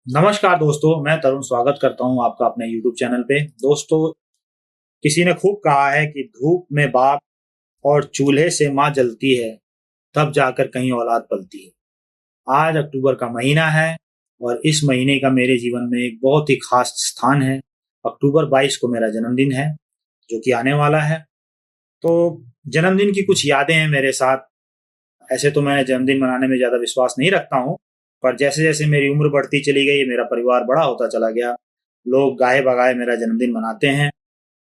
नमस्कार दोस्तों, मैं तरुण स्वागत करता हूं आपका अपने YouTube चैनल पे। दोस्तों, किसी ने खूब कहा है कि धूप में बाप और चूल्हे से माँ जलती है, तब जाकर कहीं औलाद पलती है। आज अक्टूबर का महीना है और इस महीने का मेरे जीवन में एक बहुत ही खास स्थान है। अक्टूबर 22 को मेरा जन्मदिन है, जो कि आने वाला है। तो जन्मदिन की कुछ यादें हैं मेरे साथ। ऐसे तो मैंने जन्मदिन मनाने में ज़्यादा विश्वास नहीं रखता हूँ, पर जैसे-जैसे मेरी उम्र बढ़ती चली गई, मेरा परिवार बड़ा होता चला गया, लोग गाहे-बगाए मेरा जन्मदिन मनाते हैं।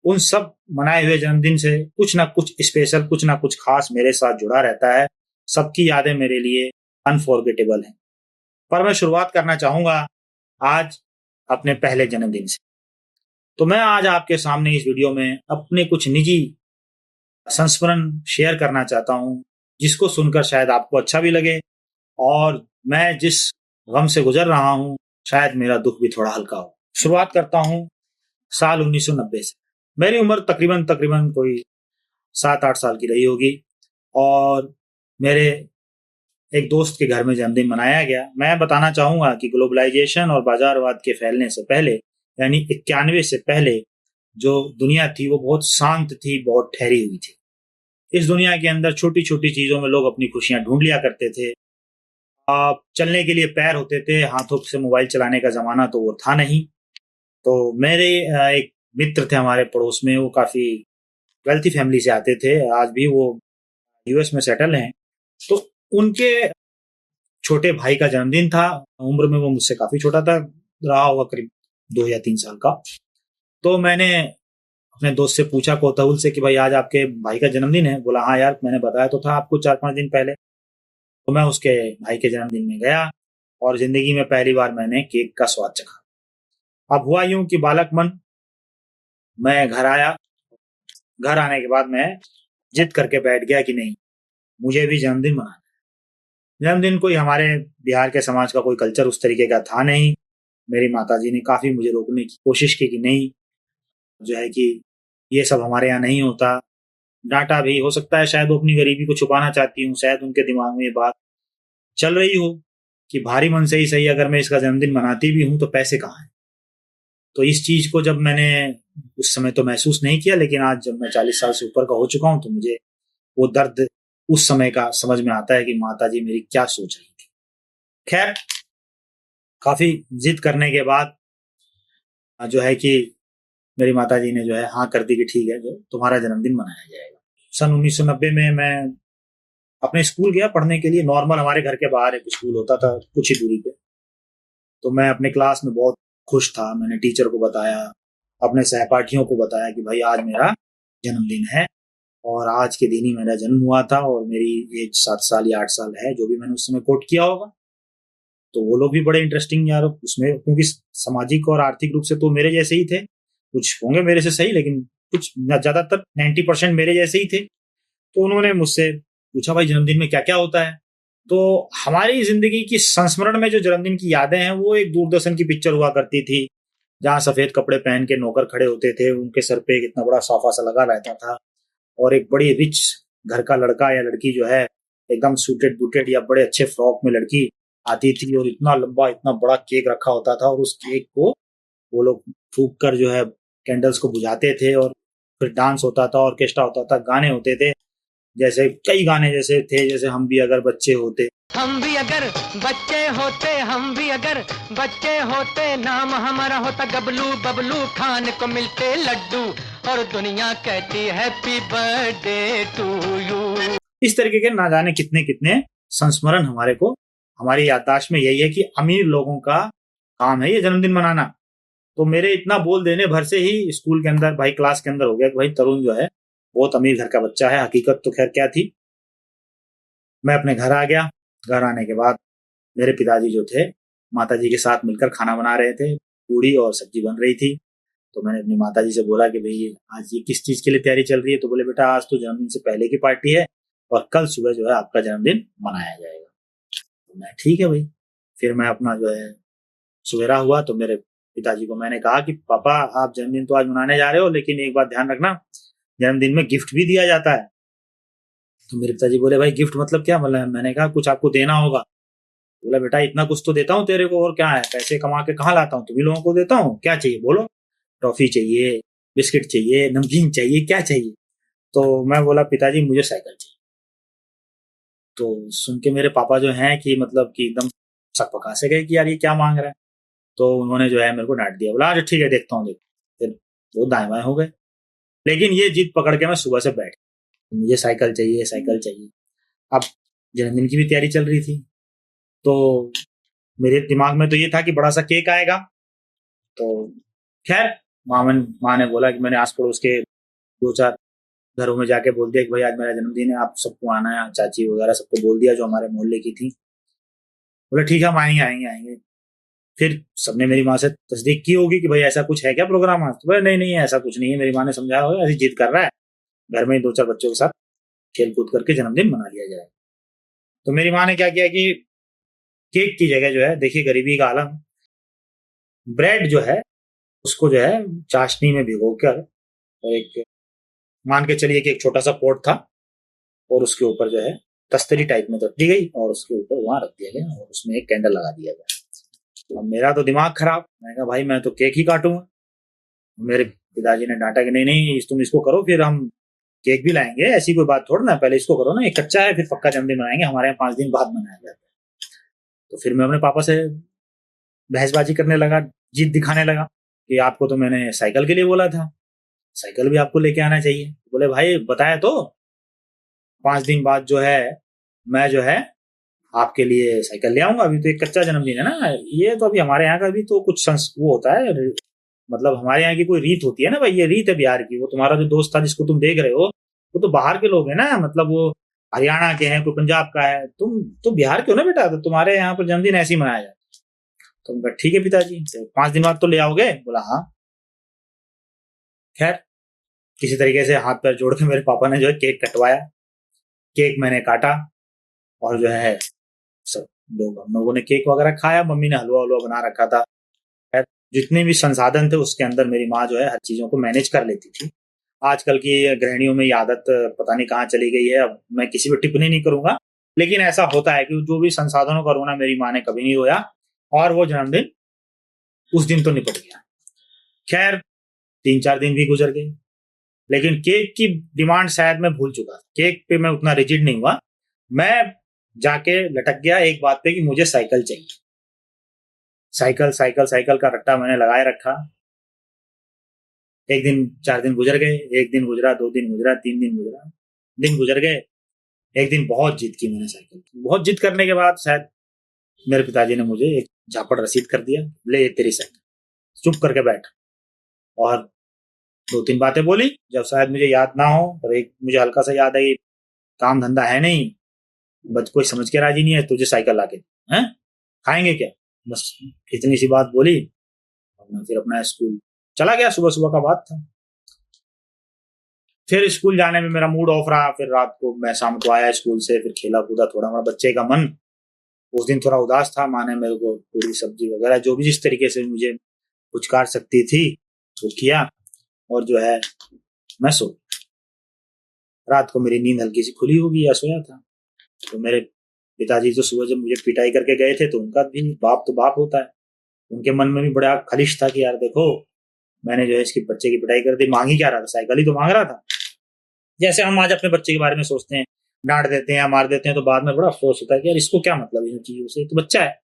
उन सब मनाए हुए जन्मदिन से कुछ ना कुछ स्पेशल, कुछ ना कुछ खास मेरे साथ जुड़ा रहता है। सबकी यादें मेरे लिए अनफॉरगेटेबल हैं। पर मैं शुरुआत करना चाहूँगा आज अपने पहले जन्मदिन से। तो मैं आज आपके सामने इस वीडियो में अपने कुछ निजी संस्मरण शेयर करना चाहता हूँ, जिसको सुनकर शायद आपको अच्छा भी लगे और मैं जिस गम से गुजर रहा हूँ, शायद मेरा दुख भी थोड़ा हल्का हो। शुरुआत करता हूँ साल 1990 से। मेरी उम्र तकरीबन तकरीबन कोई 7-8 साल की रही होगी और मेरे एक दोस्त के घर में जन्मदिन मनाया गया। मैं बताना चाहूँगा कि ग्लोबलाइजेशन और बाज़ारवाद के फैलने से पहले, यानी 91 से पहले जो दुनिया थी, वो बहुत शांत थी, बहुत ठहरी हुई थी। इस दुनिया के अंदर छोटी-छोटी चीज़ों में लोग अपनी खुशियाँ ढूँढ लिया करते थे। चलने के लिए पैर होते थे, हाथों से मोबाइल चलाने का ज़माना तो वो था नहीं। तो मेरे एक मित्र थे हमारे पड़ोस में, वो काफ़ी वेल्थी फैमिली से आते थे। आज भी वो यूएस में सेटल हैं। तो उनके छोटे भाई का जन्मदिन था। उम्र में वो मुझसे काफ़ी छोटा था, रहा होगा करीब 2 या 3 साल का। तो मैंने अपने दोस्त से पूछा कौतूहल से कि भाई आज आपके भाई का जन्मदिन है? बोला हाँ यार, मैंने बताया तो था आपको 4-5 दिन पहले। तो मैं उसके भाई के जन्मदिन में गया और ज़िंदगी में पहली बार मैंने केक का स्वाद चखा। अब हुआ यूँ कि बालक मन, मैं घर आया। घर आने के बाद मैं जिद करके बैठ गया कि नहीं, मुझे भी जन्मदिन मनाना है। जन्मदिन कोई हमारे बिहार के समाज का कोई कल्चर उस तरीके का था नहीं। मेरी माताजी ने काफ़ी मुझे रोकने की कोशिश की कि नहीं, जो है कि ये सब हमारे यहाँ नहीं होता। डाँटा भी, हो सकता है शायद वो अपनी गरीबी को छुपाना चाहती हूँ, शायद उनके दिमाग में ये बात चल रही हो कि भारी मन से ही सही, अगर मैं इसका जन्मदिन मनाती भी हूँ तो पैसे कहाँ हैं। तो इस चीज़ को जब मैंने उस समय तो महसूस नहीं किया, लेकिन आज जब मैं 40 साल से ऊपर का हो चुका हूँ तो मुझे वो दर्द उस समय का समझ में आता है कि माताजी मेरी क्या सोच रही थी। खैर, काफ़ी ज़िद करने के बाद जो है कि मेरी माताजी ने जो है हाँ कर दी कि ठीक है, जो तुम्हारा जन्मदिन मनाया जाएगा। सन 1990 में मैं अपने स्कूल गया पढ़ने के लिए। नॉर्मल हमारे घर के बाहर एक स्कूल होता था कुछ ही दूरी पे। तो मैं अपने क्लास में बहुत खुश था। मैंने टीचर को बताया, अपने सहपाठियों को बताया कि भाई आज मेरा जन्मदिन है और आज के दिन ही मेरा जन्म हुआ था और मेरी एज 7 साल या 8 साल है, जो भी मैंने उस समय कोट किया होगा। तो वो लोग भी बड़े इंटरेस्टिंग यार उसमें, क्योंकि सामाजिक और आर्थिक रूप से तो मेरे जैसे ही थे। कुछ होंगे मेरे से सही, लेकिन कुछ ज़्यादातर 90% मेरे जैसे ही थे। तो उन्होंने मुझसे पूछा भाई जन्मदिन में क्या क्या होता है। तो हमारी जिंदगी की संस्मरण में जो जन्मदिन की यादें हैं, वो एक दूरदर्शन की पिक्चर हुआ करती थी, जहाँ सफेद कपड़े पहन के नौकर खड़े होते थे, उनके सर पे एक इतना बड़ा सोफा सा लगा रहता था और एक बड़ी रिच घर का लड़का या लड़की जो है, एकदम सूटेड बूटेड या बड़े अच्छे फ्रॉक में लड़की आती थी और इतना लंबा इतना बड़ा केक रखा होता था और उस केक को वो लोग फूक कर जो है कैंडल्स को बुझाते थे और फिर डांस होता था, ऑर्केस्ट्रा होता था, गाने होते थे। जैसे कई गाने जैसे थे, जैसे हम भी अगर बच्चे होते, हम भी अगर बच्चे होते, हम भी अगर बच्चे होते, नाम हमारा होता गबलू बबलू, खान को मिलते लड्डू और दुनिया कहती हैप्पी बर्थडे टू यू। इस तरीके के ना जाने कितने कितने संस्मरण हमारे को, हमारी याददाश्त में यही है कि अमीर लोगों का काम है ये जन्मदिन मनाना। तो मेरे इतना बोल देने भर से ही स्कूल के अंदर, भाई क्लास के अंदर हो गया कि भाई तरुण जो है बहुत अमीर घर का बच्चा है। हकीकत तो खैर क्या थी। मैं अपने घर आ गया। घर आने के बाद मेरे पिताजी जो थे माताजी के साथ मिलकर खाना बना रहे थे, पूड़ी और सब्जी बन रही थी। तो मैंने अपनी माताजी से बोला कि भाई आज ये किस चीज़ के लिए तैयारी चल रही है। तो बोले बेटा आज तो जन्मदिन से पहले की पार्टी है और कल सुबह जो है आपका जन्मदिन मनाया जाएगा। तो मैं ठीक है भाई। फिर मैं अपना जो है सवेरा हुआ तो मेरे पिताजी को मैंने कहा कि पापा आप जन्मदिन तो आज मनाने जा रहे हो, लेकिन एक बात ध्यान रखना, जन्मदिन में गिफ्ट भी दिया जाता है। तो मेरे पिताजी बोले भाई गिफ्ट मतलब क्या? मतलब मैंने कहा कुछ आपको देना होगा। बोला बेटा इतना कुछ तो देता हूँ तेरे को, और क्या है, पैसे कमा के कहाँ लाता हूँ, तुम ही लोगों को देता हूँ, क्या चाहिए बोलो, टॉफी चाहिए, बिस्किट चाहिए, नमकीन चाहिए, क्या चाहिए। तो मैं बोला पिताजी मुझे साइकिल चाहिए। तो सुन के मेरे पापा जो हैं कि मतलब कि एकदम सकपका से गए कि यार ये क्या मांग रहा है। तो उन्होंने जो है मेरे को डांट दिया, बोला अच्छा ठीक है देखता हूँ, देख। फिर वो दाएं बाएं हो गए। लेकिन ये जिद पकड़ के मैं सुबह से बैठ, मुझे साइकिल चाहिए, साइकिल चाहिए। अब जन्मदिन की भी तैयारी चल रही थी, तो मेरे दिमाग में तो ये था कि बड़ा सा केक आएगा। तो खैर माँ ने बोला कि मैंने आस पड़ोस के 2-4 घरों में जाके बोल दिया कि भाई आज मेरा जन्मदिन है, आप सबको आना है, चाची वगैरह सबको बोल दिया जो हमारे मोहल्ले की थी। बोला ठीक है हम आएंगे आएंगे आएंगे। फिर सबने मेरी माँ से तस्दीक की होगी कि भाई ऐसा कुछ है क्या प्रोग्राम आज, तो बोला नहीं नहीं ऐसा कुछ नहीं है, मेरी माँ ने समझाया होगा ऐसी जिद कर रहा है, घर में 2-4 बच्चों के साथ खेल कूद करके जन्मदिन मना लिया जाए। तो मेरी माँ ने क्या किया कि केक की जगह जो है, देखिए गरीबी का आलम, ब्रेड जो है उसको जो है चाशनी में भिगो कर, और एक मान के चलिए कि एक छोटा सा पॉट था, और उसके ऊपर जो है तस्तरी टाइप में रख दी गई, और उसके ऊपर वहां रख दिया गया, और उसमें एक कैंडल लगा दिया गया। अब मेरा तो दिमाग खराब, मैंने कहा भाई मैं तो केक ही काटूंगा। मेरे पिताजी ने डांटा कि नहीं नहीं तुम इसको करो, फिर हम केक भी लाएंगे, ऐसी कोई बात थोड़ा ना, पहले इसको करो ना, ये कच्चा है, फिर पक्का जन्मदिन मनाएंगे, हमारे यहाँ 5 दिन बाद मनाया जाता है। तो फिर मैं अपने पापा से बहसबाजी करने लगा, जिद दिखाने लगा कि आपको तो मैंने साइकिल के लिए बोला था, साइकिल भी आपको लेके आना चाहिए। बोले भाई बताया तो 5 दिन बाद जो है मैं जो है आपके लिए साइकिल ले आऊंगा, अभी तो एक कच्चा जन्मदिन है ना, ये तो अभी हमारे यहाँ का भी तो कुछ वो होता है, मतलब हमारे यहाँ की कोई रीत होती है ना भाई, ये रीत है बिहार की। वो तुम्हारा जो दोस्त था जिसको तुम देख रहे हो वो तो बाहर के लोग हैं ना, मतलब वो हरियाणा के हैं, कोई पंजाब का है, तुम तो बिहार के हो ना बेटा, तो तुम्हारे यहाँ पर जन्मदिन ऐसे ही मनाया जाता है। तो मैं ठीक है पिताजी, तो 5 दिन बाद तो ले आओगे, बोला हाँ। खैर किसी तरीके से हाथ पैर जोड़ के मेरे पापा ने जो है केक कटवाया, केक मैंने काटा, और जो है सब लोग हम लोगों ने केक वगैरह खाया, मम्मी ने हलवा हलवा बना रखा था। खैर जितने भी संसाधन थे उसके अंदर मेरी माँ जो है हर चीजों को मैनेज कर लेती थी। आजकल की गृहिणियों में ये आदत पता नहीं कहाँ चली गई है, अब मैं किसी पर टिप्पणी नहीं करूंगा, लेकिन ऐसा होता है कि जो भी संसाधनों का रोना मेरी माँ ने कभी नहीं रोया, और वो जन्मदिन उस दिन तो निपट गया। खैर 3-4 दिन भी गुजर गए, लेकिन केक की डिमांड शायद मैं भूल चुका, केक पे मैं उतना रिजिड नहीं हुआ। मैं जाके लटक गया एक बात पे कि मुझे साइकिल चाहिए, साइकिल साइकिल साइकिल का रट्टा मैंने लगाए रखा। 1 दिन 4 दिन गुजर गए, 1 दिन गुजरा, 2 दिन गुजरा, 3 दिन गुजरा, दिन गुजर गए। एक दिन बहुत जिद की मैंने साइकिल की, बहुत जिद करने के बाद शायद मेरे पिताजी ने मुझे एक झापड़ रसीद कर दिया, ले तेरी साइकिल, चुप करके बैठ। और 2-3 बातें बोली, जब शायद मुझे याद ना हो, और एक मुझे हल्का सा याद है, काम धंधा है नहीं, बच कोई समझ के राजी नहीं है, तुझे साइकिल लाके हैं, खाएंगे क्या, बस इतनी सी बात बोली। और मैं फिर अपना स्कूल चला गया, सुबह सुबह का बात था। फिर स्कूल जाने में मेरा मूड ऑफ रहा, फिर रात को मैं शाम को आया स्कूल से, फिर खेला कूदा थोड़ा, मेरा बच्चे का मन उस दिन थोड़ा उदास था। माँ ने मेरे को पूरी सब्जी वगैरह जो भी जिस तरीके से मुझे पुचकार सकती थी वो किया, और जो है मैं सो, रात को मेरी नींद हल्की सी खुली होगी या सोया था। तो मेरे पिताजी तो सुबह जब मुझे पिटाई करके गए थे, तो उनका भी बाप तो बाप होता है, उनके मन में भी बड़ा खलिश था कि यार देखो मैंने जो है इसकी बच्चे की पिटाई कर दी, मांग ही क्या रहा था, साइकिल ही तो मांग रहा था। जैसे हम आज अपने बच्चे के बारे में सोचते हैं, डांट देते हैं या मार देते हैं, तो बाद में बड़ा अफसोस होता है कि यार इसको क्या मतलब इन चीजों से, तो बच्चा है।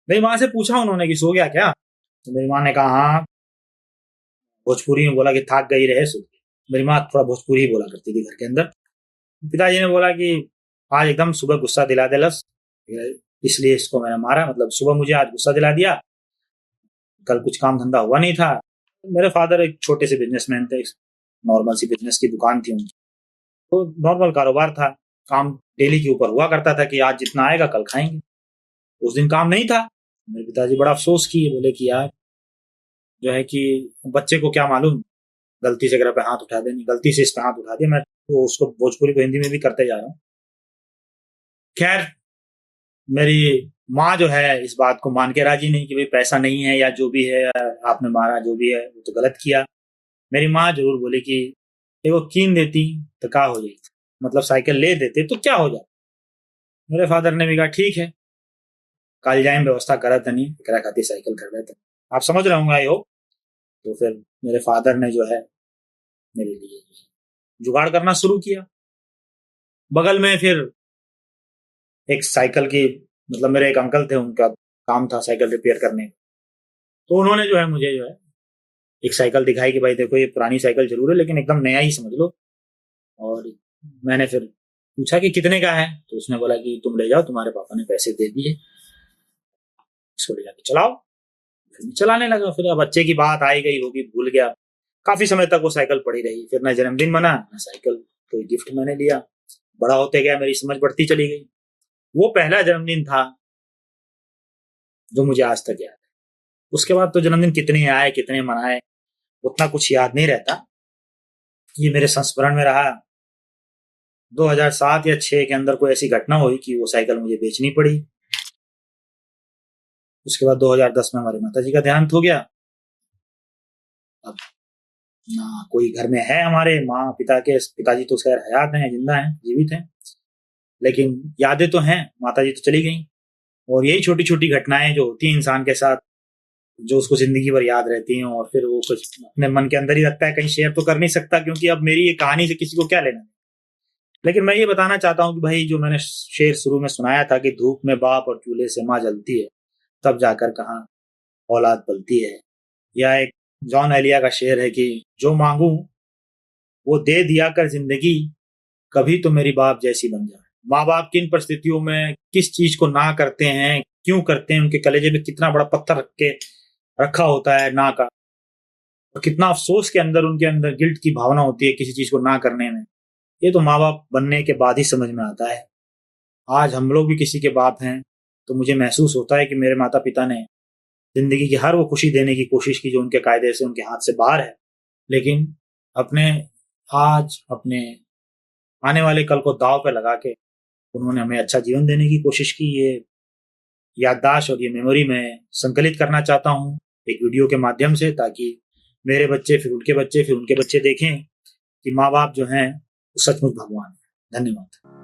मेरी माँ से पूछा उन्होंने कि सो गया क्या, तो मेरी माँ ने कहा हाँ, भोजपुरी में बोला कि थाक गई रहे सो। मेरी माँ थोड़ा भोजपुरी ही बोला करती थी घर के अंदर। पिताजी ने बोला कि आज एकदम सुबह गुस्सा दिला दिलस, इसलिए इसको मैंने मारा, मतलब सुबह मुझे आज गुस्सा दिला दिया, कल कुछ काम धंधा हुआ नहीं था। मेरे फादर एक छोटे से बिजनेसमैन थे, नॉर्मल सी बिजनेस की दुकान थी उनकी, तो नॉर्मल कारोबार था, काम डेली के ऊपर हुआ करता था कि आज जितना आएगा कल खाएंगे। उस दिन काम नहीं था। मेरे पिताजी बड़ा अफसोस किए, बोले कि यार जो है कि बच्चे को क्या मालूम, गलती से अगर पे हाथ उठा देनी, गलती से इस पे हाथ उठा दिया, मैं तो उसको भोजपुरी को हिंदी में भी करते जा रहा हूँ। खैर मेरी माँ जो है इस बात को मान के राजी नहीं कि भाई पैसा नहीं है या जो भी है, आपने मारा जो भी है वो तो गलत किया। मेरी माँ जरूर बोली कि वो कीन देती तो क्या हो जाए, मतलब साइकिल ले देते तो क्या हो जाए। मेरे फादर ने भी कहा ठीक है, कालजाई में व्यवस्था करा था नहीं, एकरा खातिर साइकिल कर रहे थे। आप समझ रहे होंगे आई होप। तो फिर मेरे फादर ने जो है मेरे लिए जुगाड़ करना शुरू किया। बगल में फिर एक साइकिल की, मतलब मेरे एक अंकल थे, उनका काम था साइकिल रिपेयर करने का। तो उन्होंने जो है मुझे जो है एक साइकिल दिखाई कि भाई देखो ये पुरानी साइकिल जरूर है लेकिन एकदम नया ही समझ लो। और मैंने फिर पूछा कि कितने का है, तो उसने बोला कि तुम ले जाओ, तुम्हारे पापा ने पैसे दे दिए, इसको ले जाके चलाओ। फिर चलाने लगा। फिर अब बच्चे की बात आई गई होगी, भूल गया। काफी समय तक वो साइकिल पड़ी रही। फिर ना जन्मदिन मना ना साइकिल, कोई गिफ्ट मैंने लिया। बड़ा होते गया, मेरी समझ बढ़ती चली गई। वो पहला जन्मदिन था जो मुझे आज तक याद है। उसके बाद तो जन्मदिन कितने आए कितने मनाए उतना कुछ याद नहीं रहता। ये मेरे संस्मरण में रहा। 2007 या 6 के अंदर कोई ऐसी घटना हुई कि वो साइकिल मुझे बेचनी पड़ी। उसके बाद 2010 में हमारी माता जी का देहांत हो गया। अब ना कोई घर में है, हमारे माँ पिताजी तो खैर हयात हैं, जिंदा हैं, जीवित हैं, लेकिन यादें तो हैं। माता जी तो चली गई। और यही छोटी छोटी घटनाएं जो होती हैं इंसान के साथ, जो उसको जिंदगी भर याद रहती हैं, और फिर वो कुछ अपने मन के अंदर ही रखता है, कहीं शेयर तो कर नहीं सकता क्योंकि अब मेरी ये कहानी से किसी को क्या लेना। लेकिन मैं ये बताना चाहता हूँ कि भाई जो मैंने शेर शुरू में सुनाया था कि धूप में बाप और चूल्हे से माँ जलती है, तब जाकर कहाँ औलाद पलती है, या एक जॉन एलिया का शेर है कि जो मांगू वो दे दिया कर जिंदगी, कभी तो मेरी बाप जैसी बन जाए। माँ बाप किन परिस्थितियों में किस चीज को ना करते हैं, क्यों करते हैं, उनके कलेजे में कितना बड़ा पत्थर रखा होता है ना का, और कितना अफसोस के अंदर उनके अंदर गिल्ट की भावना होती है किसी चीज को ना करने में। ये तो माँ बाप बनने के बाद ही समझ में आता है। आज हम लोग भी किसी के बाप हैं तो मुझे महसूस होता है कि मेरे माता पिता ने जिंदगी की हर वो खुशी देने की कोशिश की जो उनके कायदे से, उनके हाथ से बाहर है, लेकिन अपने आने वाले कल को दांव पे लगा के उन्होंने हमें अच्छा जीवन देने की कोशिश की। ये याददाश्त और ये मेमोरी में संकलित करना चाहता हूँ एक वीडियो के माध्यम से, ताकि मेरे बच्चे, फिर उनके बच्चे, फिर उनके बच्चे देखें कि माँ बाप जो हैं सचमुच भगवान है। धन्यवाद।